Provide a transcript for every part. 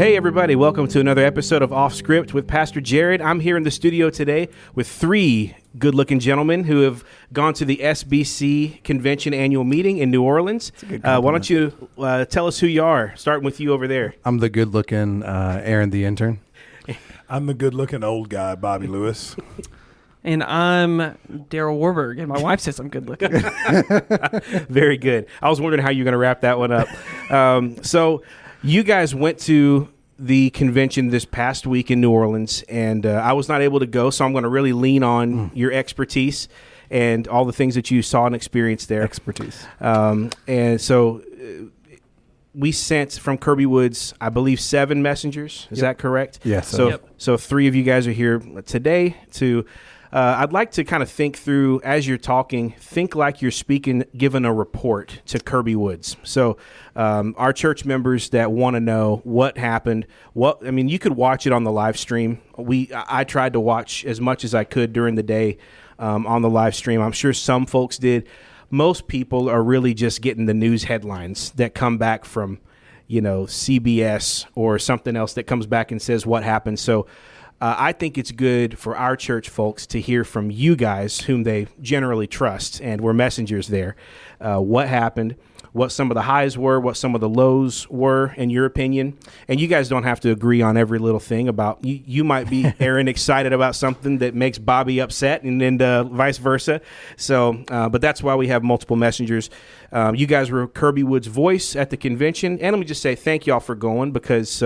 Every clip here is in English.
Hey everybody, welcome to another episode of Off Script with Pastor Jared. I'm here in the studio today with three good-looking gentlemen who have gone to the SBC Convention Annual Meeting in New Orleans. Why don't you tell us who you are, starting with you over there. I'm the good-looking Aaron the intern. I'm the good-looking old guy, Bobby Lewis. And I'm Darrell Warberg, and my wife says I'm good-looking. Very good. I was wondering how you're going to wrap that one up. So you guys went to the convention this past week in New Orleans, and I was not able to go, so I'm going to really lean on your expertise and all the things that you saw and experienced there. Expertise. And so we sent from Kirby Woods, I believe, 7 messengers. Is that correct? Yes. So 3 of you guys are here today to... I'd like to kind of think through, as you're talking, think like you're speaking, giving a report to Kirby Woods. So our church members that want to know what happened, you could watch it on the live stream. I tried to watch as much as I could during the day on the live stream. I'm sure some folks did. Most people are really just getting the news headlines that come back from, CBS or something else that comes back and says what happened. So I think it's good for our church folks to hear from you guys, whom they generally trust, and we're messengers there, what happened, what some of the highs were, what some of the lows were, in your opinion. And you guys don't have to agree on every little thing about, you might be, Aaron, excited about something that makes Bobby upset, and then vice versa. So, but that's why we have multiple messengers. You guys were Kirby Woods' voice at the convention, and let me just say thank y'all for going, because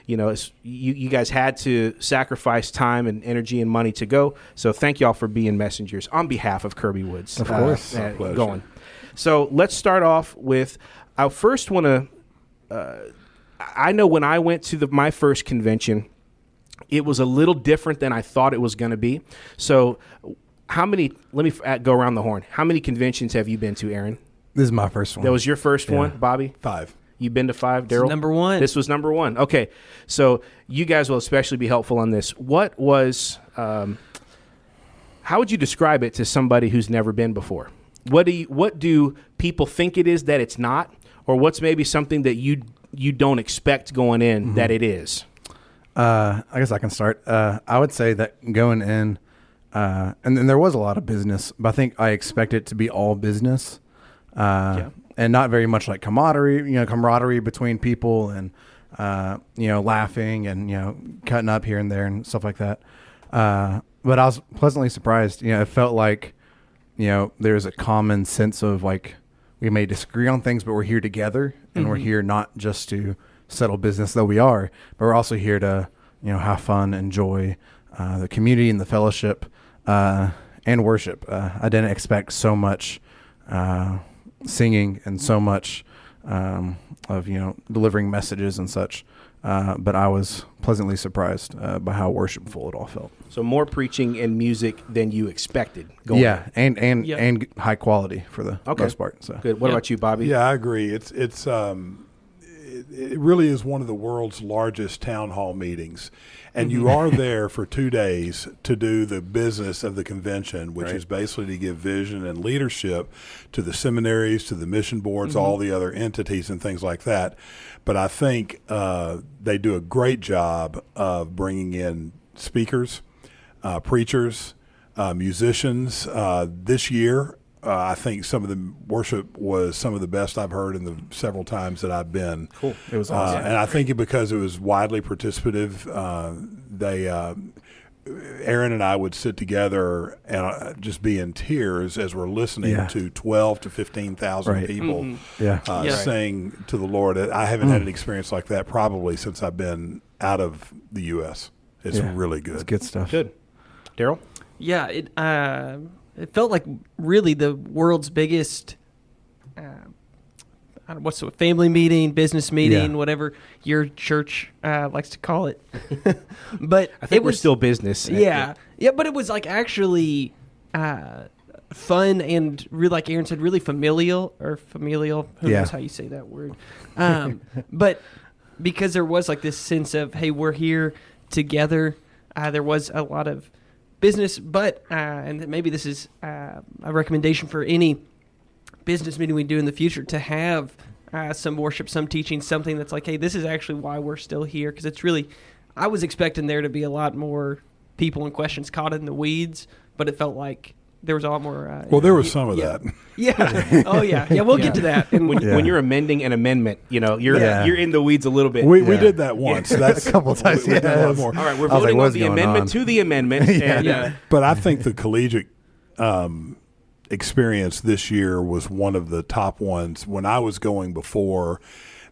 you guys had to sacrifice time and energy and money to go. So thank y'all for being messengers on behalf of Kirby Woods. Of course. Going. So let's start off with, I first want to, I know when I went to my first convention, it was a little different than I thought it was going to be. So let me go around the horn. How many conventions have you been to, Aaron? This is my first one. That was your first one, Bobby? 5. You've been to 5, Darrell? Number 1. This was number 1. Okay, so you guys will especially be helpful on this. What was, how would you describe it to somebody who's never been before? What do people think it is that it's not, or what's maybe something that you don't expect going in that it is? I guess I can start. I would say that going in, and then there was a lot of business, but I think I expect it to be all business. And not very much like camaraderie between people and, laughing and, cutting up here and there and stuff like that. But I was pleasantly surprised. It felt like, there's a common sense of like, we may disagree on things, but we're here together and we're here not just to settle business, though we are, but we're also here to, have fun, enjoy the community and the fellowship and worship. I didn't expect so much singing and so much of delivering messages and such, but I was pleasantly surprised by how worshipful it all felt. So more preaching and music than you expected. And high quality for the most part. So good. What about you, Bobby? Yeah, I agree. It really is one of the world's largest town hall meetings. And you are there for 2 days to do the business of the convention, which is basically to give vision and leadership to the seminaries, to the mission boards, all the other entities and things like that. But I think they do a great job of bringing in speakers, preachers, musicians. This year, I think some of the worship was some of the best I've heard in the several times that I've been. Cool. It was awesome. And I think because it was widely participative, Aaron and I would sit together and just be in tears as we're listening to 12 to 15,000 people sing to the Lord. I haven't had an experience like that probably since I've been out of the U.S. It's really good. It's good stuff. Good. Darrell? Yeah, it felt like really the world's biggest, family meeting, business meeting, whatever your church likes to call it. But I think we're still business. Yeah, but it was like actually fun and really, like Aaron said, really familial. Who knows how you say that word? But because there was like this sense of, hey, we're here together. There was a lot of business, but and maybe this is a recommendation for any business meeting we do in the future, to have some worship, some teaching, something that's like, hey, this is actually why we're still here. Because it's really, I was expecting there to be a lot more people and questions caught in the weeds, but it felt like there was a lot more. Well, there was some of that. Yeah. Oh, yeah. Yeah, we'll get to that. And when you're amending an amendment, you're in the weeds a little bit. We did that once. That's a couple times. We did a lot more. All right, we're voting on the amendment to the amendment. But I think the collegiate experience this year was one of the top ones. When I was going before,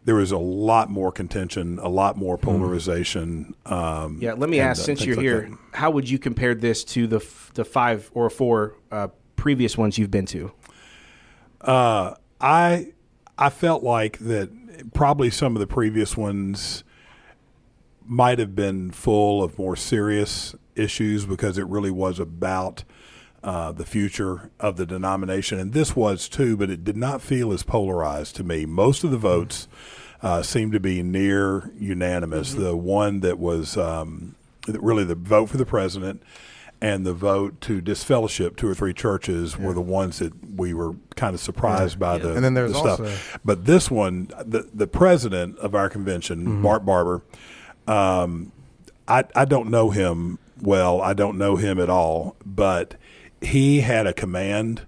there was a lot more contention, a lot more polarization. Let me ask, since you're here, how would you compare this to the 5 or 4 previous ones you've been to? I felt like that probably some of the previous ones might have been full of more serious issues because it really was about the future of the denomination. And this was too, but it did not feel as polarized to me. Most of the votes seemed to be near unanimous. The one that was really the vote for the president and the vote to disfellowship 2 or 3 churches were the ones that we were kind of surprised by the, and then there's the also stuff. But this one, the president of our convention, Bart Barber, I don't know him well. I don't know him at all, but he had a command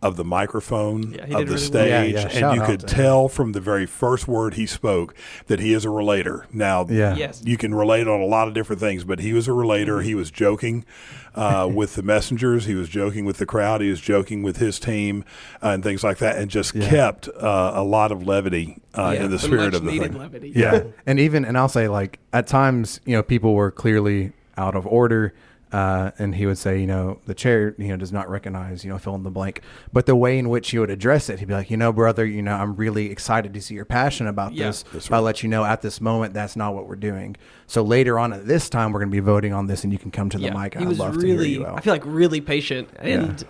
of the microphone, of the stage, and you could tell from the very first word he spoke that he is a relator. Now, you can relate on a lot of different things, but he was a relator. He was joking with the messengers. He was joking with the crowd. He was joking with his team and things like that, and just kept a lot of levity in the spirit of the thing. Levity. And I'll say, like, at times, people were clearly out of order. And he would say, the chair, does not recognize, fill in the blank. But the way in which he would address it, he'd be like, brother, I'm really excited to see your passion about this. But I'll let you know at this moment, that's not what we're doing. So later on at this time, we're going to be voting on this and you can come to the mic. He was really, I feel like really patient. And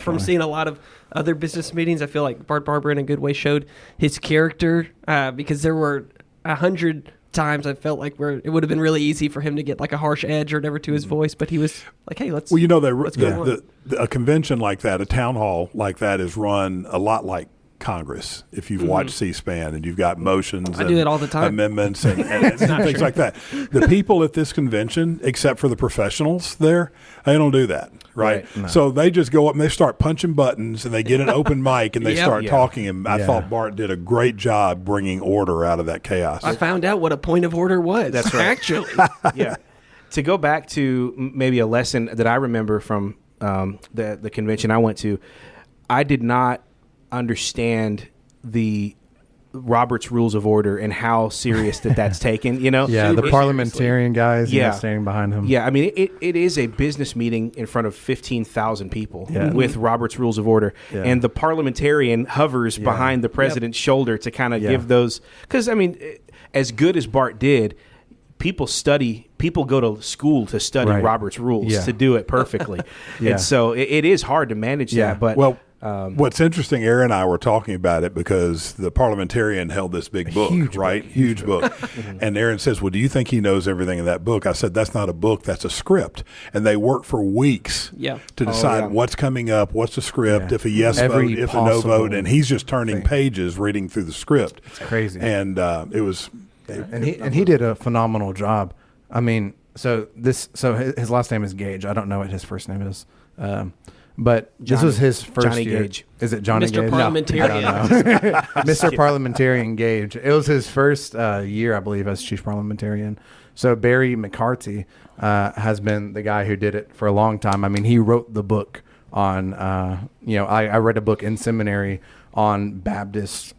from seeing a lot of other business meetings, I feel like Bart Barber in a good way showed his character because there were 100 times I felt like it would have been really easy for him to get like a harsh edge or whatever to his voice, but he was like, hey, let's go. A convention like that, a town hall like that is run a lot like Congress. If you've watched C-SPAN and you've got motions I do that all the time. Amendments and things like that. The people at this convention, except for the professionals there, they don't do that. Right. No. So they just go up and they start punching buttons and they get an open mic and they start talking. And I thought Bart did a great job bringing order out of that chaos. I found out what a point of order was. That's right. Actually. To go back to maybe a lesson that I remember from the convention I went to, I did not understand the Robert's Rules of Order and how serious that's taken, the parliamentarian guys standing behind him. I mean it is a business meeting in front of 15,000 people with Robert's Rules of Order, and the parliamentarian hovers behind the president's shoulder to kind of give those, because I mean, as good as Bart did, people go to school to study Robert's Rules to do it perfectly. And so it is hard to manage that, but what's interesting, Aaron and I were talking about it because the parliamentarian held this big book, huge book. And Aaron says, well, do you think he knows everything in that book? I said, that's not a book, that's a script. And they work for weeks to decide what's coming up, what's the script, if a yes vote, if a no vote. And he's just turning pages reading through the script. It's crazy. And it was... And he did a phenomenal job. I mean, so his last name is Gage. I don't know what his first name is. But this was his first Johnny year. Gage. Is it Johnny Mr. Gage? Parliamentarian. No, I don't know. Mr. Parliamentarian Gage. It was his first year, I believe, as chief parliamentarian. So Barry McCarthy has been the guy who did it for a long time. I mean, he wrote the book on, I read a book in seminary on Baptist,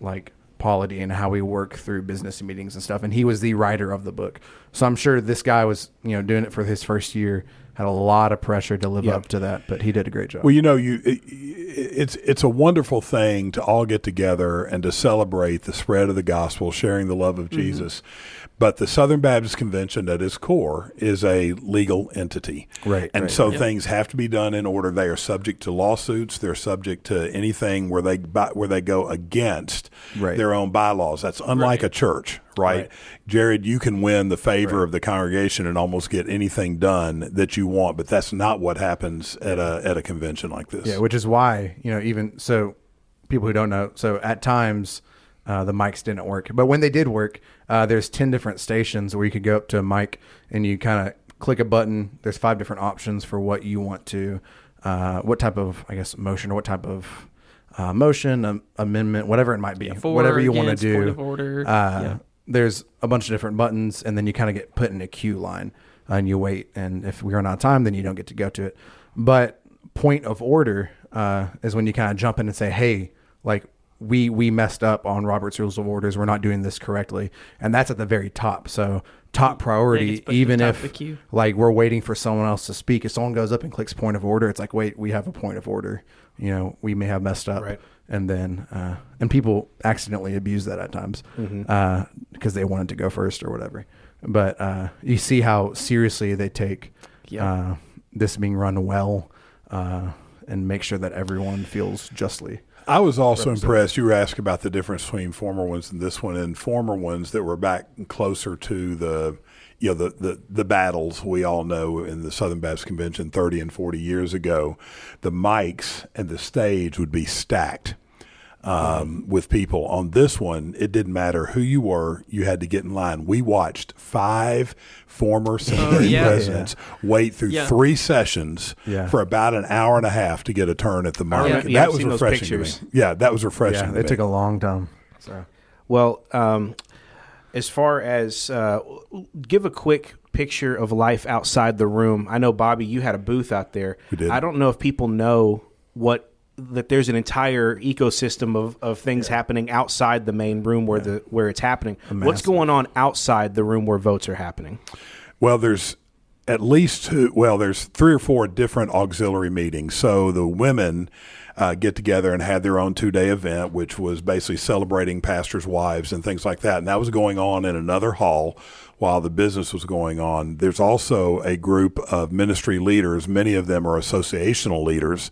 polity and how we work through business meetings and stuff. And he was the writer of the book. So I'm sure this guy was, doing it for his first year, had a lot of pressure to live up to that, but he did a great job. Well, it's a wonderful thing to all get together and to celebrate the spread of the gospel, sharing the love of Jesus. But the Southern Baptist Convention at its core is a legal entity. And so things have to be done in order. They are subject to lawsuits. They're subject to anything where they go against their own bylaws. That's unlike a church, right? Jared, you can win the favor of the congregation and almost get anything done that you want, but that's not what happens at a convention like this. Yeah, which is why, even so, people who don't know, so at times the mics didn't work. But when they did work, there's 10 different stations where you could go up to a mic and you kind of click a button. There's 5 different options for what you want to, what type of, I guess, motion or what type of motion, amendment, whatever it might be, whatever you want to do. Point of order. There's a bunch of different buttons, and then you kind of get put in a queue line, and you wait. And if we run out of time, then you don't get to go to it. But point of order is when you kind of jump in and say, hey, like, we messed up on Robert's Rules of Orders. We're not doing this correctly. And that's at the very top. So top priority, even if like we're waiting for someone else to speak. If someone goes up and clicks point of order, it's like, wait, we have a point of order. You know, we may have messed up. Right. And then, and people accidentally abuse that at times because they wanted to go first or whatever. But you see how seriously they take this being run well and make sure that everyone feels justly. I was also impressed. You were asking about the difference between former ones and this one, and former ones that were back closer to the battles we all know in the Southern Baptist Convention 30 and 40 years ago. The mics and the stage would be stacked with people. On this one, it didn't matter who you were, you had to get in line. We watched 5 former seminary presidents wait through 3 sessions for about an hour and a half to get a turn at the mic. That was refreshing to me. Yeah, that was refreshing. Yeah, it took a long time. So. Well, as far as give a quick picture of life outside the room. I know, Bobby, you had a booth out there. We did. I don't know if people know that there's an entire ecosystem of things happening outside the main room where it's happening. What's going on outside the room where votes are happening? Well, there's at least there's 3 or 4 different auxiliary meetings. So the women get together and had their own 2-day event, which was basically celebrating pastors' wives and things like that. And that was going on in another hall while the business was going on. There's also a group of ministry leaders. Many of them are associational leaders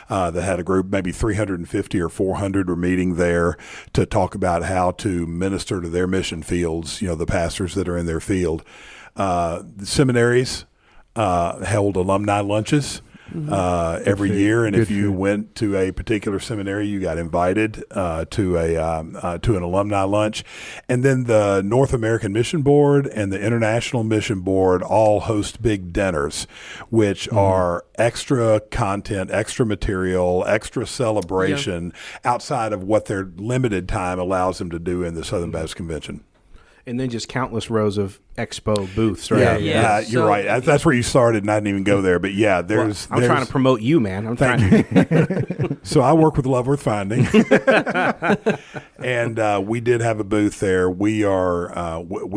that had a group, maybe 350 or 400 were meeting there to talk about how to minister to their mission fields, the pastors that are in their field. The seminaries held alumni lunches every year, and if you went to a particular seminary, you got invited to an alumni lunch. And then the North American Mission Board and the International Mission Board all host big dinners, which are extra content, extra material, extra celebration outside of what their limited time allows them to do in the Southern Baptist Convention. And then just countless rows of expo booths, right? Yeah, you're right. That's where you started, and I didn't even go there. But yeah, there's. I'm trying to promote you, man. Thank you. So I work with Love Worth Finding, and we did have a booth there. We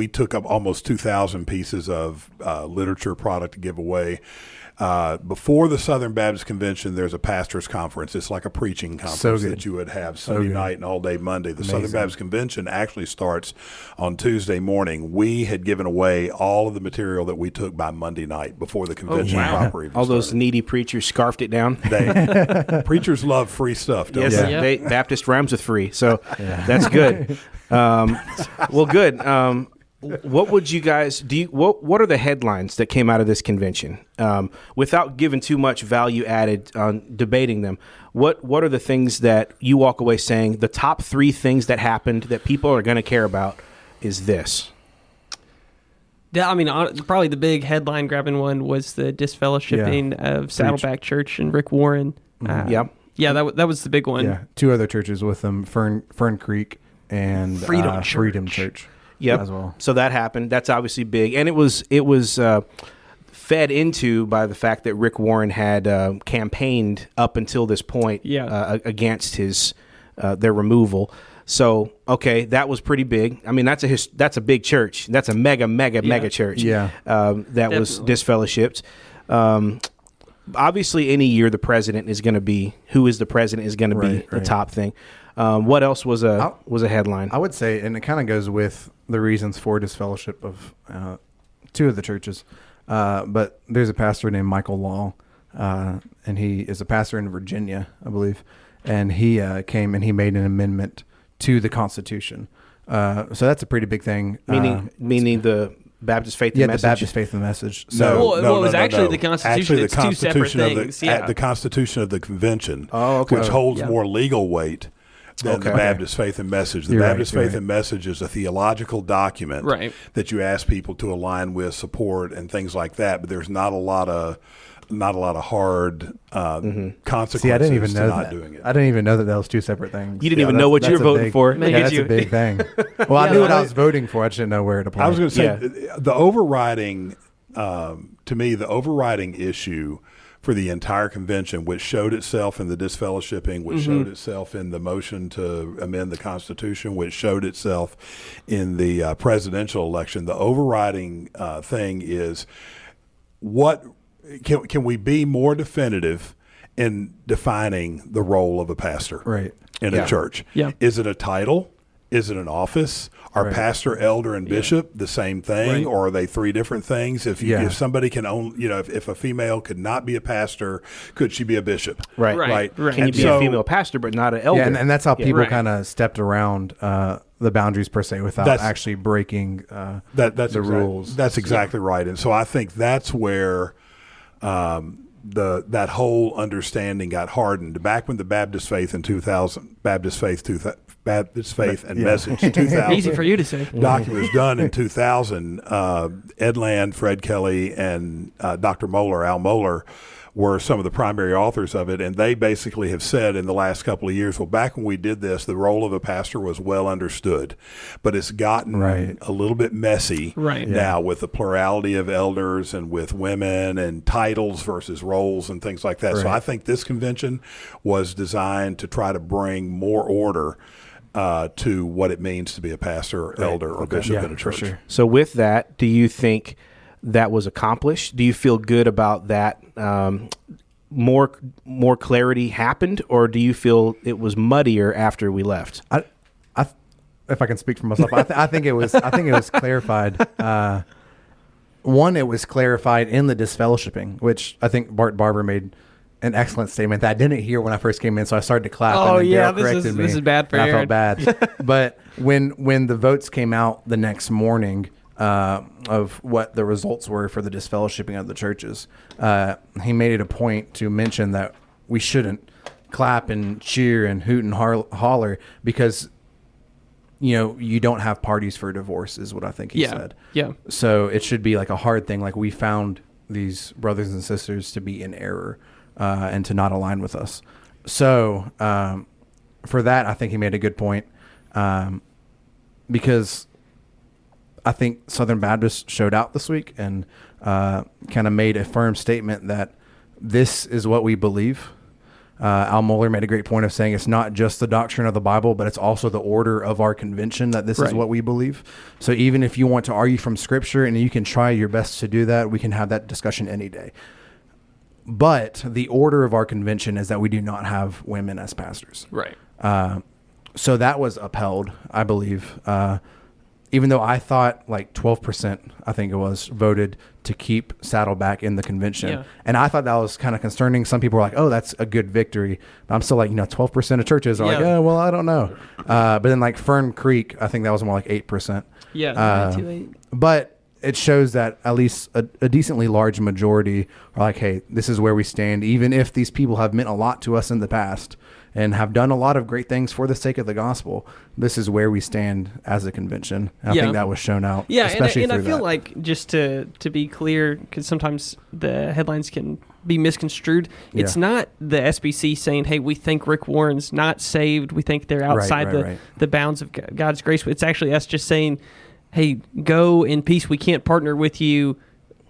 took up almost 2,000 pieces of literature product to give away. Before the Southern Baptist Convention, there's a pastors' conference. It's like a preaching conference that you would have Sunday night and all day Monday. The Southern Baptist Convention actually starts on Tuesday morning. We had given away all of the material that we took by Monday night before the convention proper even all those started. needy preachers scarfed it down. Preachers love free stuff, don't they? Baptist rhymes with free, so that's good. Well, good. What would you guys do? What are the headlines that came out of this convention? Without giving too much value added on debating them, what are the things that you walk away saying the top 3 things that happened that people are going to care about is this? Yeah, I mean, probably the big headline grabbing one was the disfellowshipping of Saddleback Church and Rick Warren. Yeah, that was the big one. Yeah, 2 other churches with them, Fern Creek and Freedom Church. Yep. As well. So that happened. That's obviously big, and it was fed into by the fact that Rick Warren had campaigned up until this point against their removal. So that was pretty big. I mean, that's a big church. That's a mega church. Yeah. That was disfellowshipped. Obviously, any year the president is going to be the top thing. What else was a headline? I would say, and it kind of goes with the reasons for disfellowship of 2 of the churches. But there's a pastor named Michael Law, and he is a pastor in Virginia, I believe. And he came and he made an amendment to the Constitution. So that's a pretty big thing. Meaning the Baptist Faith and Message? Yeah, the Baptist Faith and Message. So, it was actually the Constitution. Actually, it's 2 separate things. The Constitution of the Convention, which holds more legal weight than the Baptist Faith and Message. The Baptist Faith and Message is a theological document that you ask people to align with, support, and things like that. But there's not a lot of hard consequences. See, I didn't even know not that. doing it. I didn't even know that was two separate things. You didn't even know what you were voting for. Yeah, that's a big thing. Well, I knew what I was voting for. I just didn't know where it applied. I was going to say the overriding, to me, the overriding issue for the entire convention, which showed itself in the disfellowshipping, which showed itself in the motion to amend the Constitution, which showed itself in the presidential election. The overriding thing is what can we be more definitive in defining the role of a pastor in a church? Yeah. Is it a title? Is it an office? Are pastor, elder, and bishop the same thing, or are they three different things? If somebody can own, if a female could not be a pastor, could she be a bishop? Right. Can you be a female pastor but not an elder? Yeah, and that's how people kind of stepped around the boundaries per se without actually breaking the rules. That's exactly right. And so I think that's where that whole understanding got hardened. Back when the Baptist Faith in 2000, Baptist Faith and Message 2000. Easy for you to say. Document was done in 2000. Ed Land, Fred Kelly, and Dr. Moeller, Al Moeller, were some of the primary authors of it, and they basically have said in the last couple of years, well, back when we did this, the role of a pastor was well understood, but it's gotten a little bit messy now with the plurality of elders and with women and titles versus roles and things like that. So I think this convention was designed to try to bring more order to what it means to be a pastor, elder, or bishop in a church. Sure. So with that, do you think that was accomplished? Do you feel good about that? More clarity happened, or do you feel it was muddier after we left? If I can speak for myself, I think it was. I think it was clarified. One, it was clarified in the disfellowshipping, which I think Bart Barber made an excellent statement that I didn't hear when I first came in, so I started to clap. Oh, and yeah, Darrell corrected me. This is bad for and Aaron. I felt bad. But when the votes came out the next morning of what the results were for the disfellowshipping of the churches, he made it a point to mention that we shouldn't clap and cheer and hoot and holler because you don't have parties for divorce, is what I think he said. Yeah. So it should be like a hard thing. Like, we found these brothers and sisters to be in error and to not align with us. So for that, I think he made a good point because I think Southern Baptists showed out this week and kind of made a firm statement that this is what we believe. Al Mohler made a great point of saying it's not just the doctrine of the Bible, but it's also the order of our convention that this is what we believe. So even if you want to argue from Scripture, and you can try your best to do that, we can have that discussion any day. But the order of our convention is that we do not have women as pastors. Right. So that was upheld, I believe. Even though I thought like 12%, I think it was, voted to keep Saddleback in the convention. Yeah. And I thought that was kind of concerning. Some people were like, oh, that's a good victory. But I'm still like, 12% of churches are like, oh, well, I don't know. But then like Fern Creek, I think that was more like 8%. Yeah. But it shows that at least a decently large majority are like, hey, this is where we stand. Even if these people have meant a lot to us in the past and have done a lot of great things for the sake of the gospel, this is where we stand as a convention. And I think that was shown out. Yeah, especially and I feel that. like, just to be clear, because sometimes the headlines can be misconstrued, it's not the SBC saying, hey, we think Rick Warren's not saved, we think they're outside the bounds of God's grace. It's actually us just saying, hey, go in peace. We can't partner with you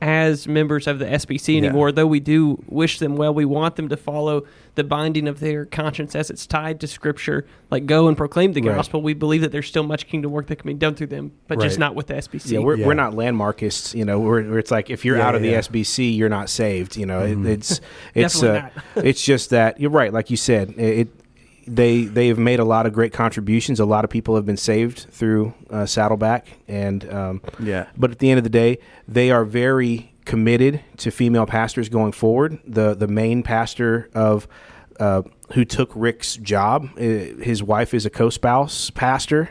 as members of the SBC anymore, though we do wish them well. We want them to follow the binding of their conscience as it's tied to Scripture. Like, go and proclaim the gospel. We believe that there's still much kingdom work that can be done through them, but just not with the SBC. Yeah, we're not landmarkists, where it's like, if you're out of the SBC, you're not saved. It's it's just that you're right, like you said. They've made a lot of great contributions. A lot of people have been saved through Saddleback, and but at the end of the day, they are very committed to female pastors going forward. The main pastor of who took Rick's job, his wife is a co-spouse pastor.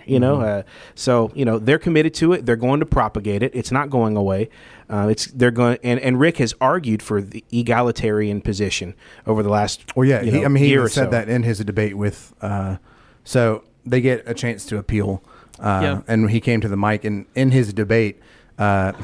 So they're committed to it. They're going to propagate it. It's not going away. They're going, and Rick has argued for the egalitarian position over the last he year even or said so. that in his debate with So they get a chance to appeal. And he came to the mic, and in his debate,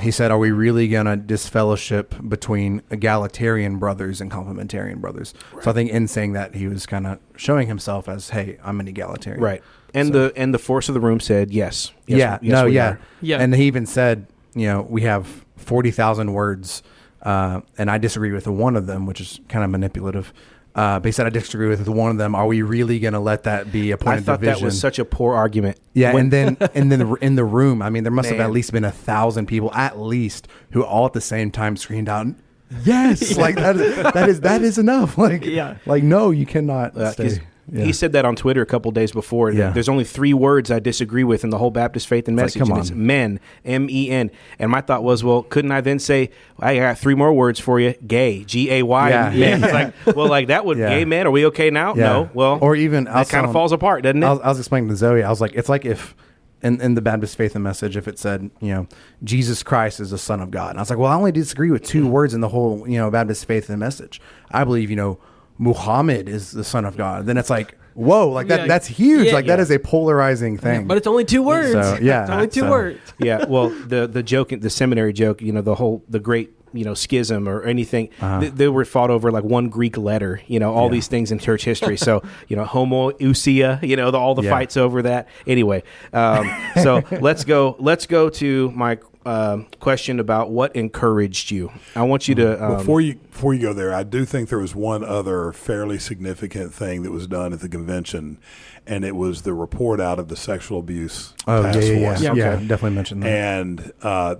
he said, are we really going to disfellowship between egalitarian brothers and complementarian brothers? Right. So I think in saying that, he was kind of showing himself as, hey, I'm an egalitarian. Right. And the force of the room said, yes. Yeah. And he even said, we have 40,000 words, and I disagree with one of them, which is kind of manipulative. But he said, I disagree with one of them. Are we really going to let that be a point of division? I thought that was such a poor argument. Yeah, and then in the room, I mean, there must have at least been 1,000 people, at least, who all at the same time screamed out, yes, like that is enough. Like, no, you cannot stay. Yeah. He said that on Twitter a couple days before. Yeah. There's only 3 words I disagree with in the whole Baptist faith and message, and it's men, M-E-N. And my thought was, well, couldn't I then say, I got 3 more words for you, gay, G-A-Y, men. It's like, well, like that would, gay men, are we okay now? Yeah. No. Well, or even that kind of falls apart, doesn't it? I was explaining to Zoe, I was like, it's like if, in the Baptist faith and message, if it said, Jesus Christ is the Son of God. And I was like, well, I only disagree with 2 words in the whole, Baptist faith and message. I believe, Muhammad is the Son of God. Then it's like, whoa, like that's huge. That is a polarizing thing. But it's only 2 words. So, it's only 2 words. Yeah. Well, the joke, the seminary joke, the great, schism or anything, they were fought over like one Greek letter, all these things in church history. So, homoousia, all the fights over that. Anyway, so let's go to my question about what encouraged you. I want you to before you go there, I do think there was one other fairly significant thing that was done at the convention, and it was the report out of the sexual abuse task force. Yeah, definitely mentioned that. And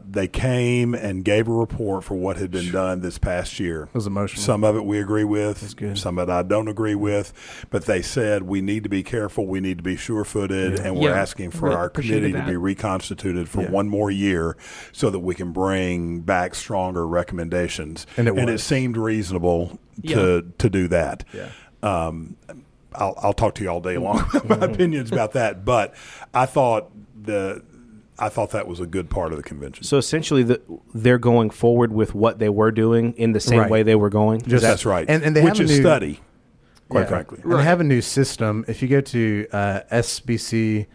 they came and gave a report for what had been done this past year. It was emotional. Some of it we agree with, some of it I don't agree with, but they said we need to be careful, we need to be sure-footed, and we're asking for our committee to be reconstituted for one more year so that we can bring back stronger recommendations. And it seemed reasonable to do that. Yeah. I'll talk to you all day long about my opinions about that, but I thought that was a good part of the convention. So essentially, they're going forward with what they were doing in the same way they were going. That's right, and they have a new study. Quite frankly, and they have a new system. If you go to SBC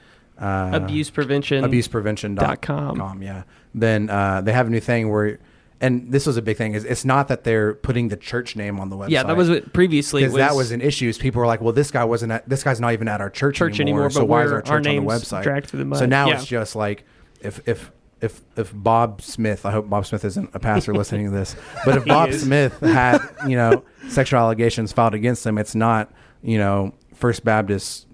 abuseprevention.com, then they have a new thing where. And this was a big thing. It's not that they're putting the church name on the website. Yeah, that was what previously. Because that was an issue. People were like, "Well, this guy's not even at our church anymore. So why is our church on the website?" Dragged through the mud. So now it's just like if Bob Smith, I hope Bob Smith isn't a pastor listening to this, but if Bob Smith had sexual allegations filed against him, it's not First Baptist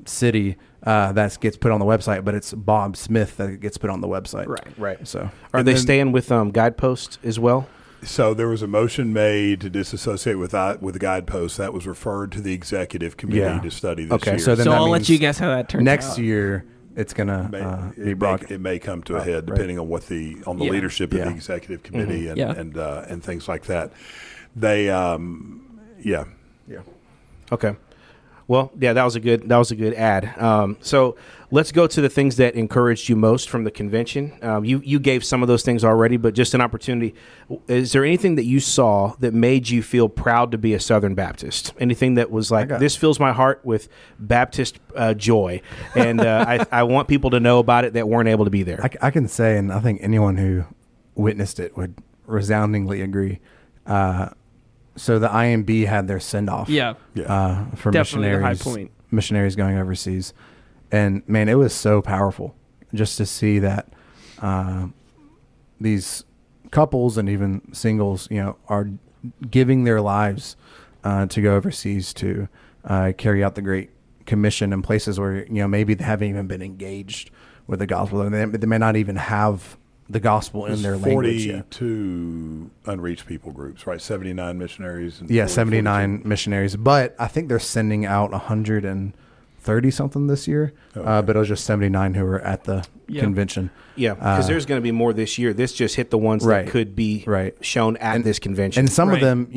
City. That gets put on the website, but it's Bob Smith that gets put on the website. Right. So, are they staying with Guidepost as well? So there was a motion made to disassociate with the Guidepost that was referred to the executive committee to study this year. So I'll let you guess how that turns out. Next year, it's gonna be brought. It may come to a head depending on what the leadership of the executive committee and things like that. They Okay. Well, yeah, that was a good ad. So let's go to the things that encouraged you most from the convention. You gave some of those things already, but just an opportunity. Is there anything that you saw that made you feel proud to be a Southern Baptist? Anything that was like, this fills my heart with Baptist joy, and I want people to know about it that weren't able to be there. I can say, and I think anyone who witnessed it would resoundingly agree. So the IMB had their send-off for missionaries going overseas. And, man, it was so powerful just to see that these couples and even singles, are giving their lives to go overseas to carry out the Great Commission in places where, maybe they haven't even been engaged with the gospel. They may not even have the gospel in their language. 42 unreached people groups, right? 79 missionaries. 79 missionaries. But I think they're sending out 130 something this year. But it was just 79 who were at the convention. Yeah, because there's going to be more this year. This just hit the ones that could be shown at this convention. And some of them,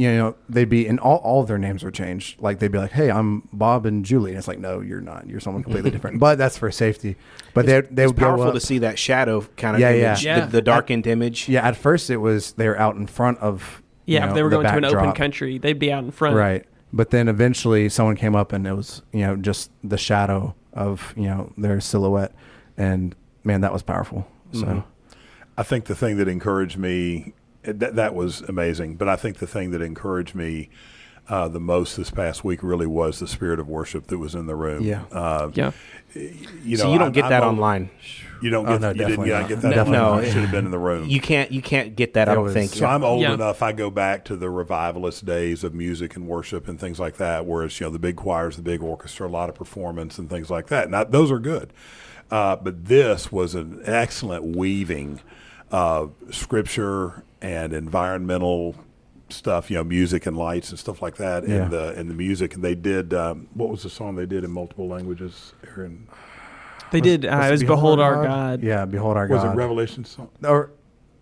they'd be, and all of their names were changed. Like they'd be like, "Hey, I'm Bob and Julie," and it's like, "No, you're not. You're someone completely different." But that's for safety. But they would go powerful up. to see that shadow kind of image, the darkened image. Yeah, at first it was they were out in front of if they were going to an open country, they'd be out in front. Right. But then eventually someone came up and it was, just the shadow of, their silhouette. And man, that was powerful. So I think the thing that encouraged me, that was amazing. But I think the thing that encouraged me the most this past week really was the spirit of worship that was in the room. Yeah. So you don't get that online. You don't get. no, You didn't get that. Definitely No, not. it should have been in the room. You can't get that. I don't think. So I'm old enough. I go back to the revivalist days of music and worship and things like that, where it's the big choirs, the big orchestra, a lot of performance and things like that. Now those are good, but this was an excellent weaving of scripture and environmental stuff, music and lights and stuff like that, and the music. And they did what was the song they did in multiple languages, Aaron? They did. It was Behold Our God. Yeah, Behold Our God. Was it Revelation song? Or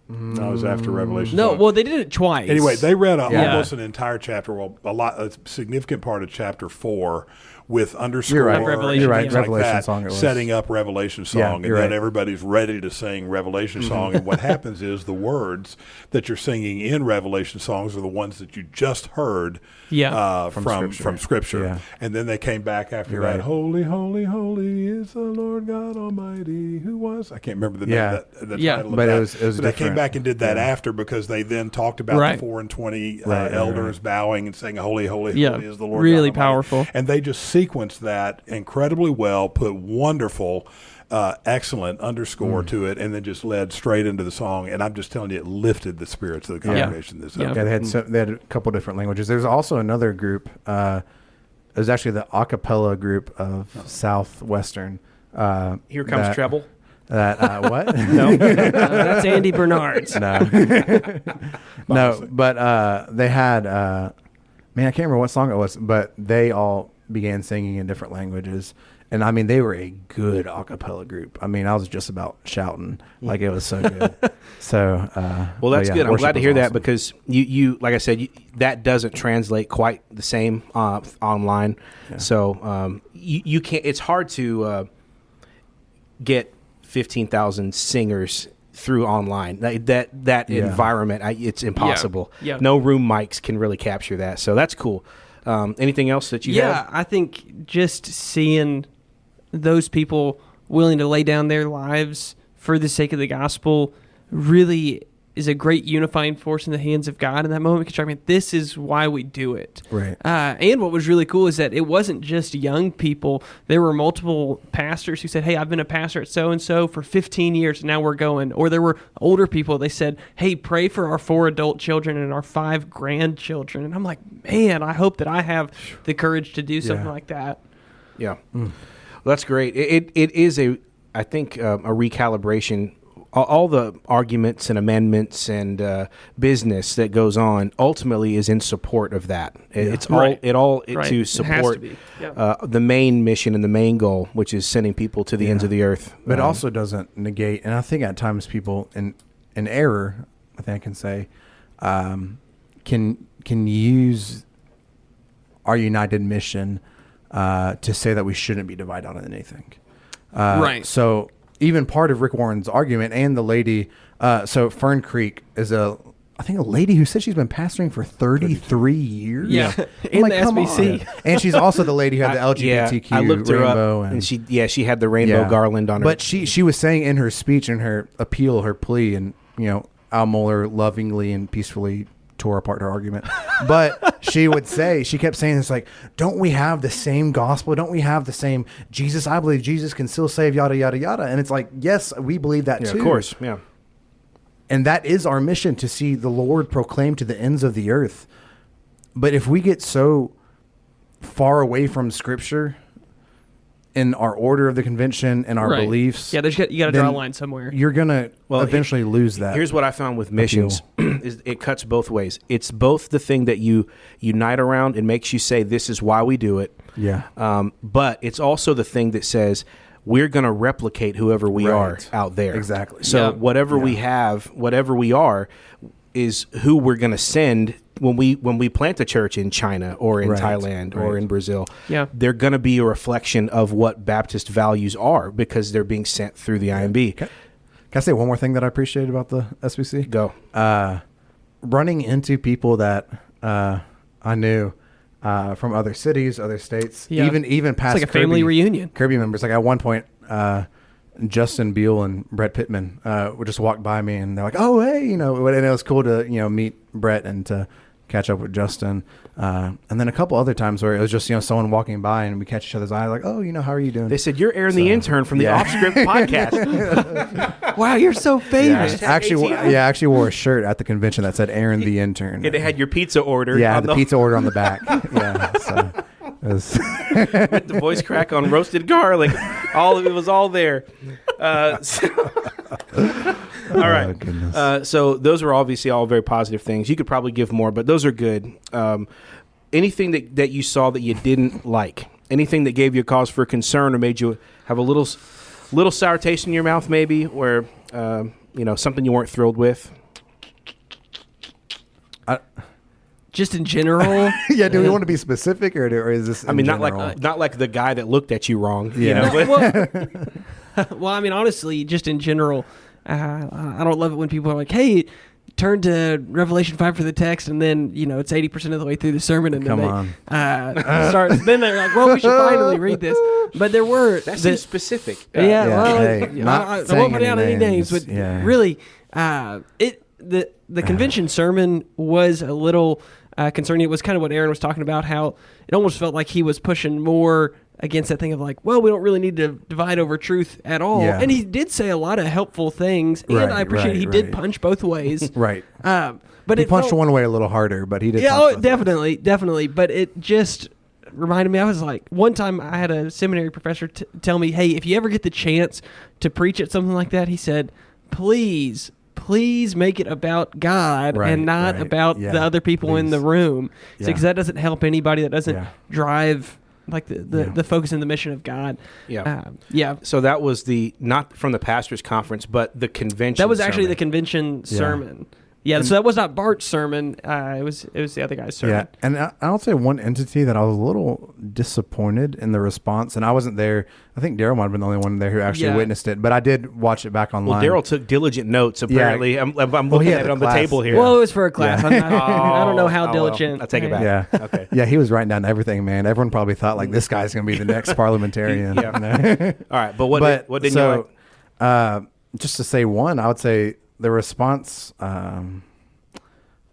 No, it was after Revelation. No, song. well, they did it twice. Anyway, they read almost an entire chapter, a significant part of chapter 4 with underscore. You're right. Revelation, You're right. yeah. Revelation like song. It was. Setting up Revelation song, Yeah, and you're then right. everybody's ready to sing Revelation song. And what happens is the words that you're singing in Revelation songs are the ones that you just heard from Scripture. Yeah. And then they came back after You're that. right. Holy, holy, holy is the Lord God Almighty. Who was? I can't remember the name. The title of but that. it was But they came different. back and did that after, because they then talked about Right. the 4 and 20 Right. elders bowing and saying, "Holy, holy, Yeah. holy is the Lord." Really God Almighty. powerful. And they just sequenced that incredibly well, put wonderful, excellent underscore to it, and then just led straight into the song. And I'm just telling you, it lifted the spirits of the congregation. This Yeah. Yeah, they had a couple different languages. There's also another group. It was actually the a cappella group of Southwestern. Here comes treble. What? No, That's Andy Bernard's. No. No, but they had, man, I can't remember what song it was, but they all began singing in different languages. And I mean, they were a good a cappella group. I mean, I was just about shouting, like it was so good. So, well, that's but good. I'm worship glad to was hear that, awesome. because you like I said, that doesn't translate quite the same online. Yeah. So you can't. It's hard to get 15,000 singers through online. That environment, it's impossible. Yeah. No room mics can really capture that. So that's cool. Anything else that you have? I think just seeing those people willing to lay down their lives for the sake of the gospel really is a great unifying force in the hands of God in that moment. Because I mean, this is why we do it. Right. And what was really cool is that it wasn't just young people. There were multiple pastors who said, "Hey, I've been a pastor at so-and-so for 15 years, and now we're going." Or there were older people. They said, "Hey, pray for our 4 adult children and our 5 grandchildren." And I'm like, man, I hope that I have the courage to do something like that. Yeah. Well, that's great. It is I think a recalibration. All the arguments and amendments and business that goes on ultimately is in support of that. It's Right. to It has to support be. Yeah. the main mission and the main goal, which is sending people to the ends of the earth. But it also doesn't negate, and I think at times people in error, I think I can say, can use our united mission to say that we shouldn't be divided on anything. Right. So even part of Rick Warren's argument, and the lady, so Fern Creek is I think a lady who said she's been pastoring for 33 years. Yeah. I'm In like, the come SBC. on. And she's also the lady who had the LGBTQ I looked her rainbow. up, and she had the rainbow garland on her. But she was saying in her speech, in her appeal, her plea, and Al Mohler lovingly and peacefully tore apart her argument. But she kept saying this, like, don't we have the same gospel? Don't we have the same Jesus? I believe Jesus can still save, yada, yada, yada. And it's like, yes, we believe that too. Of course, yeah. And that is our mission, to see the Lord proclaimed to the ends of the earth. But if we get so far away from Scripture in our order of the convention and our Right. beliefs, Yeah, you got to draw a then line somewhere. you're going to eventually lose that. Here's what I found with missions: is it cuts both ways. It's both the thing that you unite around and makes you say, "This is why we do it." Yeah. But it's also the thing that says we're going to replicate whoever we are Right. out there. Exactly. So Yeah. whatever we have, whatever we are, is who we're going to send when we plant a church in China or in Right. Thailand or Right. in Brazil. Yeah. They're going to be a reflection of what Baptist values are, because they're being sent through the IMB. Can I say one more thing that I appreciate about the SBC? Go. Running into people that I knew from other cities, other states, Yeah. even past It's like a family reunion. Kirby members. Like at one point, Justin Beal and Brett Pittman would just walk by me, and they're like, "Oh, hey," and it was cool to meet Brett and to catch up with Justin. And then a couple other times where it was just someone walking by and we catch each other's eye, like, "Oh, how are you doing?" They said, "You're Aaron the intern from the Off Script podcast." Wow, you're so famous. I actually wore a shirt at the convention that said Aaron the intern. It had your pizza order. Yeah, the pizza order on the back. Yeah, so it was with the voice crack on roasted garlic. It was all there. All right. So those are obviously all very positive things. You could probably give more, but those are good. Anything that you saw that you didn't like? Anything that gave you a cause for concern or made you have a little sour taste in your mouth, maybe, or something you weren't thrilled with? Just in general. Yeah. Do we want to be specific, or is this? I mean, not like the guy that looked at you wrong. Yeah. Well, I mean, honestly, just in general, I don't love it when people are like, "Hey, turn to Revelation 5 for the text," and then it's 80% of the way through the sermon, and then then they're like, "Well, we should finally read this." But there were that seems specific. I won't put out any names, but really, the convention sermon was a little concerning. It was kind of what Aaron was talking about, how it almost felt like he was pushing more against that thing of like, well, we don't really need to divide over truth at all. Yeah. And he did say a lot of helpful things, and I appreciate he did punch both ways. Right. But he punched one way a little harder, but he did. Yeah, definitely. But it just reminded me. I was like, one time I had a seminary professor tell me, "Hey, if you ever get the chance to preach at something like that," he said, please make it about God and not about the other people in the room, because that doesn't help anybody. That doesn't drive like the focus and the mission of God. So that was not from the pastor's conference, but the convention. That was actually the convention sermon. Yeah, so that was not Bart's sermon. It was the other guy's sermon. Yeah, and I'll say one entity that I was a little disappointed in the response, and I wasn't there. I think Darrell might have been the only one there who actually witnessed it, but I did watch it back online. Well, Darrell took diligent notes, apparently. Yeah. I'm looking at it on the table here. Well, it was for a class. I don't know how diligent. Well, I'll take it back. Yeah. Okay. Yeah, he was writing down everything, man. Everyone probably thought, like, this guy's going to be the next parliamentarian. All right, but what didn't you like? Just to say one, I would say the response,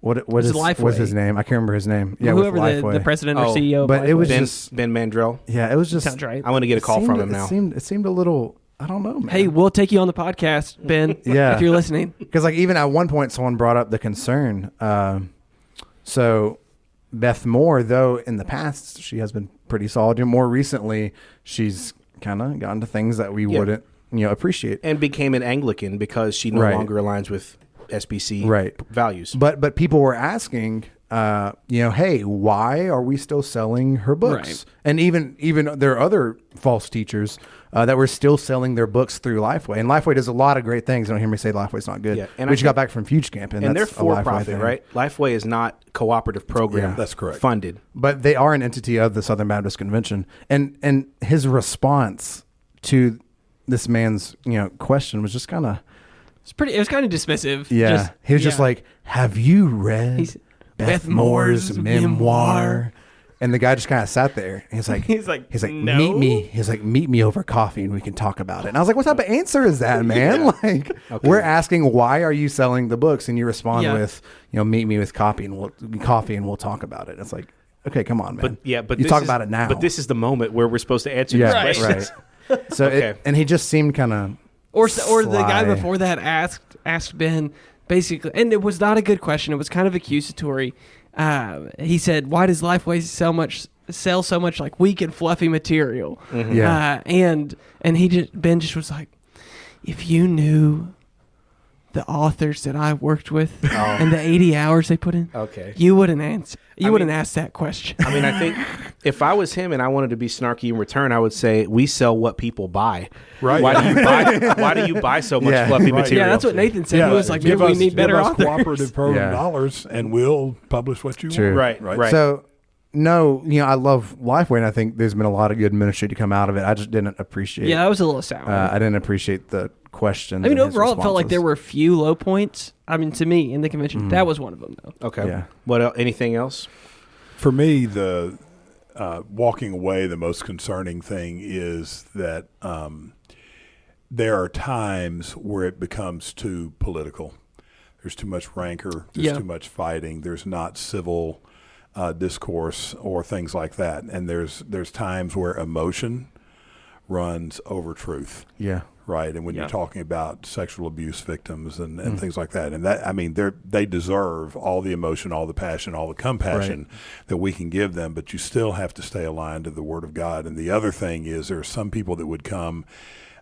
what was his name? I can't remember his name. Yeah, whoever the president or CEO. But it was just Ben Mandrell. Yeah, it was just. Sounds right. I want to get a call from him now. It seemed a little. I don't know, man. Hey, we'll take you on the podcast, Ben. If you're listening. Because like even at one point, someone brought up the concern. So Beth Moore, though, in the past she has been pretty solid. And more recently, she's kind of gotten to things that we wouldn't, appreciate. And became an Anglican because she no longer aligns with SBC values. But people were asking, hey, why are we still selling her books? Right. And even there are other false teachers that were still selling their books through Lifeway. And Lifeway does a lot of great things. Don't hear me say Lifeway's not good. Yeah. And we just got back from Fuge Camp. And they're for-profit, right? Lifeway is not cooperative program. Yeah, that's correct. Funded. But they are an entity of the Southern Baptist Convention. And his response to this man's question was just kind of... It was kind of dismissive. Yeah. He was just like, have you read Beth Moore's memoir? And the guy just kind of sat there. And he's like, no. Meet me. He's like, meet me over coffee and we can talk about it. And I was like, what type of answer is that, man? We're asking, why are you selling the books? And you respond with, meet me with coffee and we'll talk about it. It's like, okay, come on, man. But you talk about it now. But this is the moment where we're supposed to answer these questions. Right. So and he just seemed kind of. Or the guy before that asked Ben basically, and it was not a good question. It was kind of accusatory. He said, "Why does Lifeway sell so much like weak and fluffy material?" Mm-hmm. Yeah, and Ben just was like, "If you knew the authors that I worked with and the 80 hours they put in, you wouldn't answer. You wouldn't ask that question." I mean, I think if I was him and I wanted to be snarky in return, I would say, we sell what people buy. Right. Why do you buy so much fluffy material? Yeah, that's what Nathan said. He was like, maybe we need better authors. Give us cooperative program dollars and we'll publish what you want. Right. So, no, I love Lifeway, and I think there's been a lot of good ministry to come out of it. I just didn't appreciate. Yeah, that was a little sour. I didn't appreciate the questions. I mean, overall, it felt like there were a few low points. I mean, to me, in the convention, that was one of them, though. Okay. Yeah. What else? Anything else? For me, the walking away, the most concerning thing is that there are times where it becomes too political. There's too much rancor. There's too much fighting. There's not civil discourse or things like that. And there's times where emotion runs over truth. Yeah. Right. And when you're talking about sexual abuse victims and things like that, and that, I mean, they deserve all the emotion, all the passion, all the compassion that we can give them, but you still have to stay aligned to the Word of God. And the other thing is there are some people that would come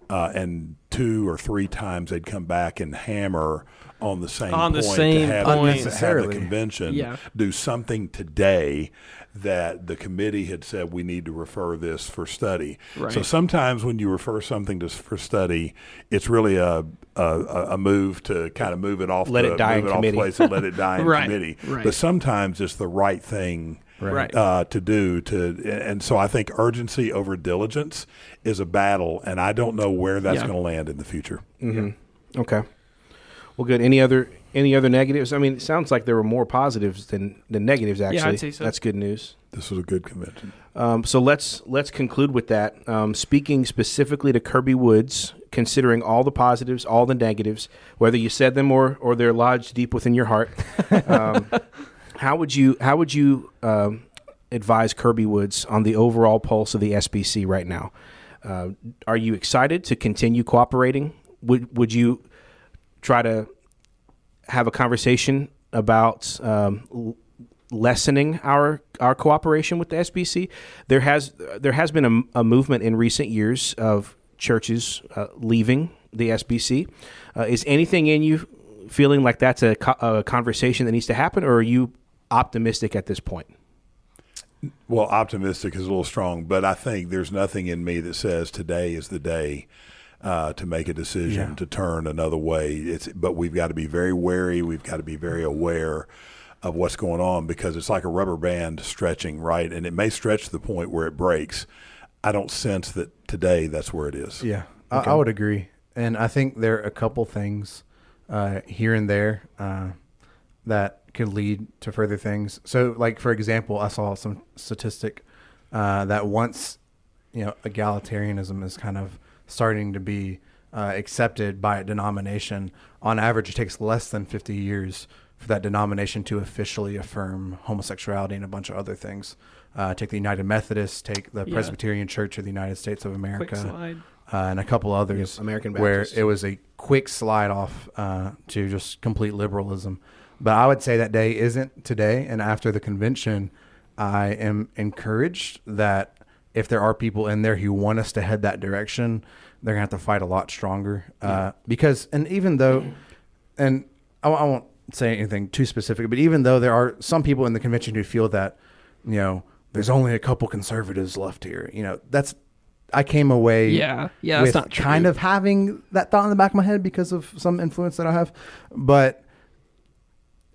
and 2 or 3 times they'd come back and hammer on the same point to have the convention do something today that the committee had said we need to refer this for study. Right. So sometimes when you refer something for study, it's really a move to kind of move it off, let it die in committee, and let it die in committee. Right. But sometimes it's the right thing to do. And so I think urgency over diligence is a battle, and I don't know where that's going to land in the future. Mm-hmm. Okay. Well, good. Any other negatives? I mean, it sounds like there were more positives than negatives, actually. Yeah, I'd say so. That's good news. This was a good convention. So let's conclude with that. Speaking specifically to Kirby Woods, considering all the positives, all the negatives, whether you said them or they're lodged deep within your heart, how would you advise Kirby Woods on the overall pulse of the SBC right now? Are you excited to continue cooperating? Would you try to have a conversation about lessening our cooperation with the SBC? There has been a movement in recent years of churches leaving the SBC. Is anything in you feeling like that's a conversation that needs to happen, or are you optimistic at this point? Well, optimistic is a little strong, but I think there's nothing in me that says today is the day to make a decision to turn another way. But we've got to be very wary. We've got to be very aware of what's going on, because it's like a rubber band stretching, right? And it may stretch to the point where it breaks. I don't sense that today that's where it is. Yeah, okay. I would agree. And I think there are a couple things here and there that could lead to further things. So, like, for example, I saw some statistic that once, egalitarianism is kind of starting to be accepted by a denomination, on average, it takes less than 50 years for that denomination to officially affirm homosexuality and a bunch of other things. Take the United Methodists, take the Presbyterian Church of the United States of America, and a couple others, American Baptist, where it was a quick slide off to just complete liberalism. But I would say that day isn't today. And after the convention, I am encouraged that if there are people in there who want us to head that direction, they're going to have to fight a lot stronger. Because, and even though, and I won't say anything too specific, but even though there are some people in the convention who feel that, there's only a couple conservatives left here, I came away that's with not true. Kind of having that thought in the back of my head because of some influence that I have. But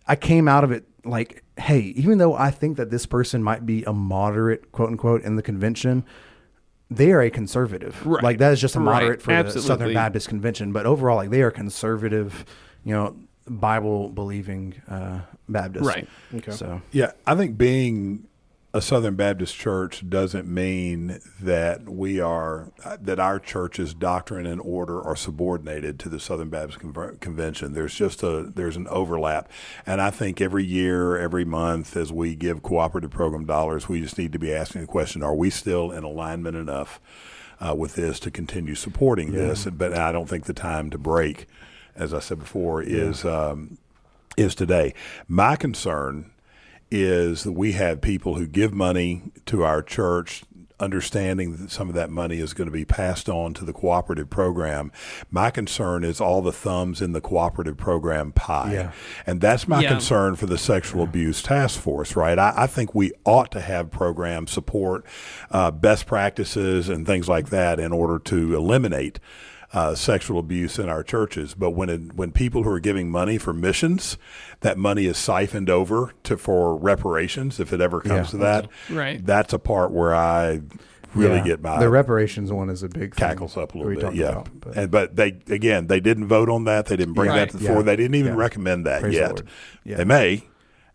I came out of it like, hey, even though I think that this person might be a moderate, quote unquote, in the convention, they are a conservative. Right. Like, that is just a moderate for Absolutely. the Southern Baptist Convention. But overall, like, they are conservative, Bible believing Baptist. Right. Okay. So yeah, I think being a Southern Baptist church doesn't mean that that our church's doctrine and order are subordinated to the Southern Baptist Convention. There's just there's an overlap. And I think every year, every month, as we give cooperative program dollars, we just need to be asking the question, are we still in alignment enough with this to continue supporting this? But I don't think the time to break, as I said before, is today. My concern is that we have people who give money to our church, understanding that some of that money is going to be passed on to the cooperative program. My concern is all the thumbs in the cooperative program pie. Yeah. And that's my concern for the sexual abuse task force, right? I think we ought to have program support, best practices and things like that in order to eliminate sexual abuse in our churches. But when people who are giving money for missions, that money is siphoned over for reparations, if it ever comes to that. Right. That's a part where I really get my the reparations one is a big cackles thing up a little bit. Yeah. But they didn't vote on that. They didn't bring that to the floor. They didn't even recommend that yet. They may.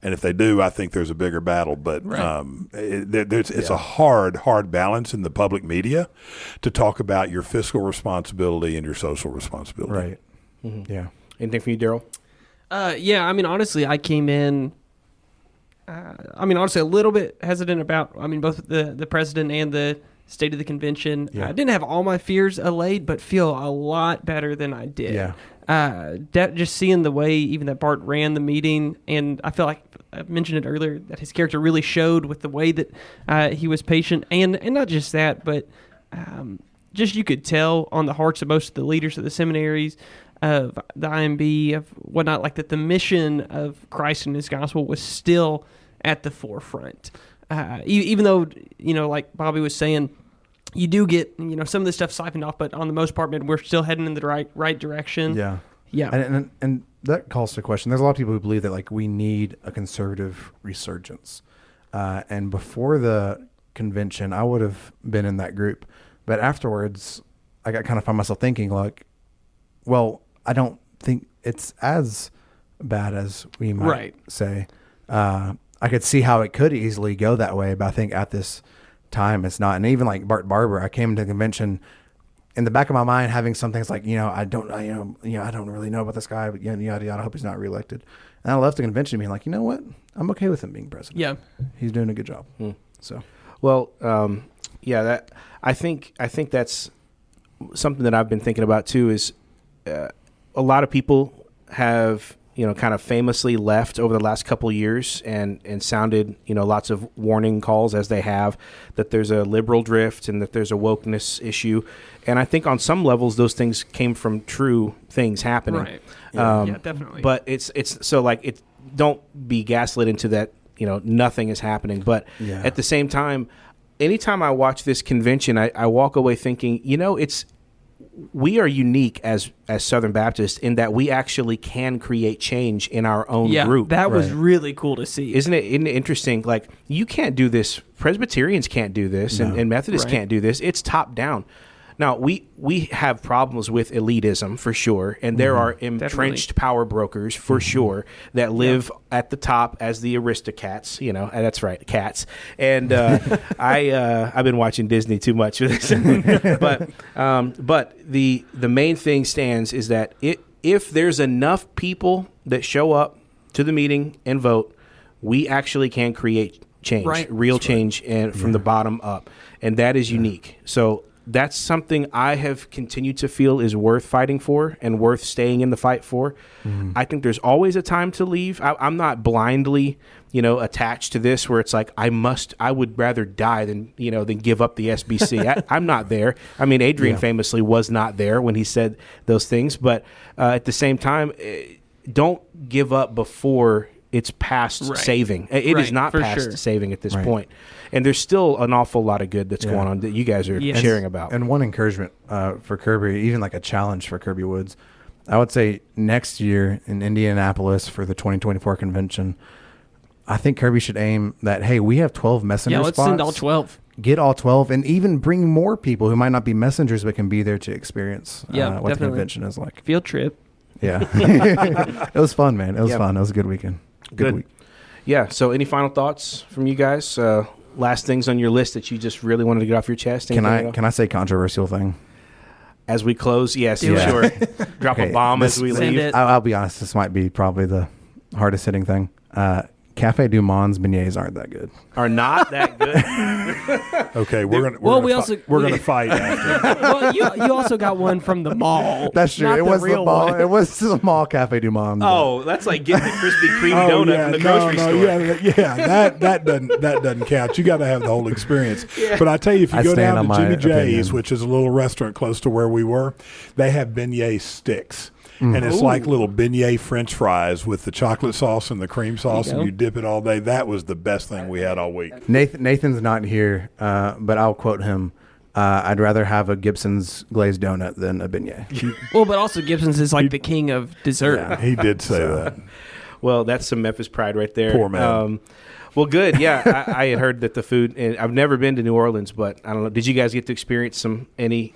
And if they do, I think there's a bigger battle. But it's a hard balance in the public media to talk about your fiscal responsibility and your social responsibility. Right. Mm-hmm. Yeah. Anything for you, Darrell? Yeah, I mean, honestly, I came in, honestly, a little bit hesitant about, both the president and the state of the convention. Yeah. I didn't have all my fears allayed, but feel a lot better than I did. Yeah. Just seeing the way even that Bart ran the meeting, and I feel like I mentioned it earlier that his character really showed with the way that he was patient, and not just that, but just you could tell on the hearts of most of the leaders of the seminaries, of the IMB, of whatnot, like that the mission of Christ and his gospel was still at the forefront. Even though, like Bobby was saying, you do get, some of this stuff siphoned off, but on the most part, man, we're still heading in the right direction. Yeah. Yeah. And that calls to question. There's a lot of people who believe that, like, we need a conservative resurgence. And before the convention, I would have been in that group. But afterwards, I kind of find myself thinking, like, well, I don't think it's as bad as we might say. I could see how it could easily go that way, but I think at this time it's not. And even like Bart Barber, I came to the convention in the back of my mind having some things like, I don't really know about this guy, but yada yada. I hope he's not reelected. And I left the convention being like, you know what? I'm okay with him being president. Yeah, he's doing a good job. So, well, that I think that's something that I've been thinking about too. Is a lot of people have kind of famously left over the last couple of years and sounded, lots of warning calls as they have, that there's a liberal drift and that there's a wokeness issue. And I think on some levels, those things came from true things happening. Right. Yeah, definitely. But it's so like, don't be gaslit into that, nothing is happening. But at the same time, anytime I watch this convention, I walk away thinking, we are unique as Southern Baptists in that we actually can create change in our own group. That was really cool to see. Isn't it interesting? Like, you can't do this. Presbyterians can't do this, and Methodists can't do this. It's top down. Now, we have problems with elitism for sure, and there are entrenched power brokers for sure that live at the top as the aristocrats. That's right, cats. And I've been watching Disney too much for this, but the main thing stands is that if there's enough people that show up to the meeting and vote, we actually can create change, real change, and from the bottom up, and that is unique. So that's something I have continued to feel is worth fighting for and worth staying in the fight for. I think there's always a time to leave. I'm not blindly, attached to this where it's like, I would rather die than give up the SBC. I'm not there. Adrian famously was not there when he said those things, but at the same time, don't give up before it's past saving. It is not past saving at this point. And there's still an awful lot of good that's going on that you guys are sharing about. And one encouragement for Kirby, even like a challenge for Kirby Woods, I would say next year in Indianapolis for the 2024 convention, I think Kirby should aim that, hey, we have 12 messenger spots. Yeah, let's send all 12. Get all 12 and even bring more people who might not be messengers but can be there to experience what the convention is like. Field trip. Yeah. It was fun, man. It was fun. It was a good weekend. Good week. Yeah. So any final thoughts from you guys? Last things on your list that you just really wanted to get off your chest? Can I say controversial thing? As we close, yes, sure. Drop a bomb as we leave. I'll be honest, this might be probably the hardest hitting thing. Cafe Du Monde's beignets aren't that good. Are not that good. Okay, we're gonna fight after. Well, you also got one from the mall. That's true. It was the mall. It was the mall Cafe Du Monde. Oh, that's like getting the Krispy Kreme donut from the grocery store. That doesn't count. You got to have the whole experience. But I tell you, if you go down to Jimmy J's, which is a little restaurant close to where we were, they have beignet sticks. And it's like little beignet French fries with the chocolate sauce and the cream sauce, and you dip it all day. That was the best thing we had all week. Nathan's not here, but I'll quote him. I'd rather have a Gibson's glazed donut than a beignet. Well, but also Gibson's is like the king of dessert. Yeah, he did say that. Well, that's some Memphis pride right there. Poor man. Well, good. Yeah, I had heard that the food, and I've never been to New Orleans, but I don't know. Did you guys get to experience any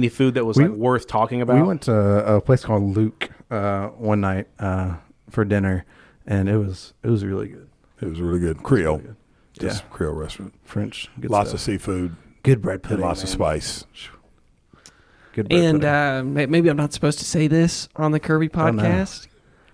food that was worth talking about? We went to a place called Luke one night for dinner, and it was really good. It was really good. Creole. Just Creole restaurant. French. Good Lots stuff. of seafood. Good bread And pudding. lots of spice. Good bread pudding. And maybe I'm not supposed to say this on the Kirby podcast,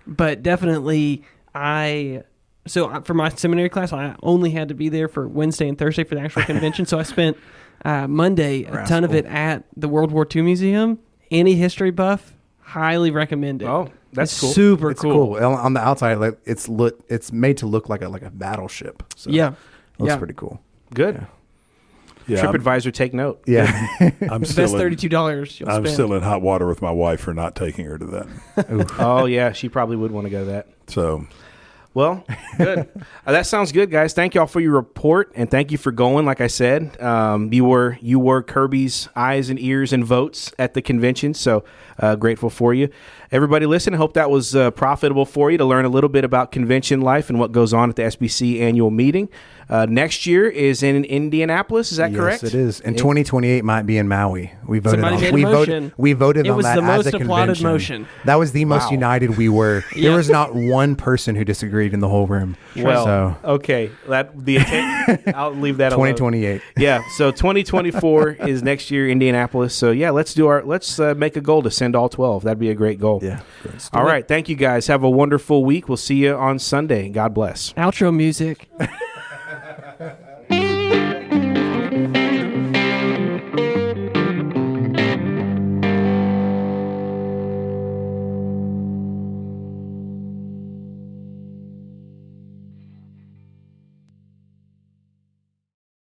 but definitely for my seminary class, I only had to be there for Wednesday and Thursday for the actual convention. So I spent Monday, a ton of it at the World War II Museum. Any history buff, highly recommend it. Oh, that's It's cool. Super It's cool. cool. On the outside, like it's made to look like a battleship. So Yeah. it looks Yeah. pretty cool. Good. Yeah, TripAdvisor, take note. Yeah. I'm The still best $32 you'll I'm spend. still in hot water with my wife for not taking her to that. Oh, yeah. She probably would want to go to that. So Well, good. That sounds good, guys. Thank y'all for your report, and thank you for going. Like I said, you were Kirby's eyes and ears and votes at the convention, so grateful for you. Everybody listen, I hope that was profitable for you to learn a little bit about convention life and what goes on at the SBC Annual Meeting. Next year is in Indianapolis, is that correct? Yes, it is. And 2028 might be in Maui. We voted Somebody on made a we motion. voted, we voted It on was that the most as a applauded convention. motion. That was the most Wow. united we were. Yeah. There was not one person who disagreed in the whole room. Well, so okay. I'll leave that alone. 2028. Yeah, so 2024 is next year, Indianapolis. So yeah, let's make a goal to send all 12. That'd be a great goal. Yeah. All right, thank you guys. Have a wonderful week. We'll see you on Sunday. God bless. Outro music.